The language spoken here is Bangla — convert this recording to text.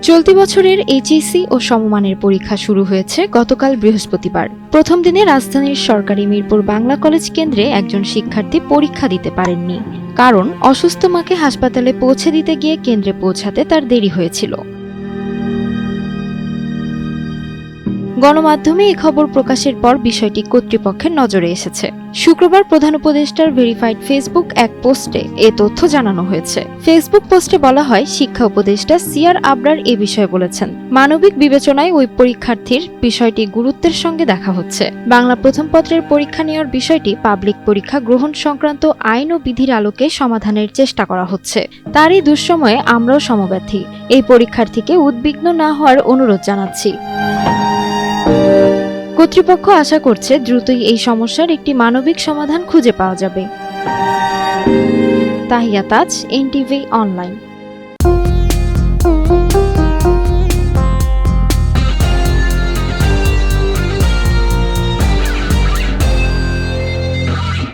চলতি বছরের এইচএসসি ও সমমানের পরীক্ষা শুরু হয়েছে গতকাল বৃহস্পতিবার। প্রথম দিনে রাজধানীর সরকারি মিরপুর বাংলা কলেজ কেন্দ্রে একজন শিক্ষার্থী পরীক্ষা দিতে পারেননি, কারণ অসুস্থ মাকে হাসপাতালে পৌঁছে দিতে গিয়ে কেন্দ্রে পৌঁছাতে তার দেরি হয়েছিল। গণমাধ্যমে এ খবর প্রকাশের পর বিষয়টি কর্তৃপক্ষের নজরে এসেছে। শুক্রবার প্রধান উপদেষ্টার ভেরিফাইড ফেসবুক এক পোস্টে এ তথ্য জানানো হয়েছে। ফেসবুক পোস্টে বলা হয়, শিক্ষা উপদেষ্টা সিআর আবরার এ বিষয়ে বলেছেন, মানবিক বিবেচনায় ওই পরীক্ষার্থীর বিষয়টি গুরুত্বের সঙ্গে দেখা হচ্ছে। বাংলা প্রথম পত্রের পরীক্ষা নেওয়ার বিষয়টি পাবলিক পরীক্ষা গ্রহণ সংক্রান্ত আইন ও বিধির আলোকে সমাধানের চেষ্টা করা হচ্ছে। তারই দুঃসময়ে আমরাও সমব্যথী। এই পরীক্ষার্থীকে উদ্বিগ্ন না হওয়ার অনুরোধ জানাচ্ছি। কর্তৃপক্ষ আশা করছে দ্রুতই এই সমস্যার একটি মানবিক সমাধান খুঁজে পাওয়া যাবে। তাহিয়া তাজ, এনটিভি অনলাইন।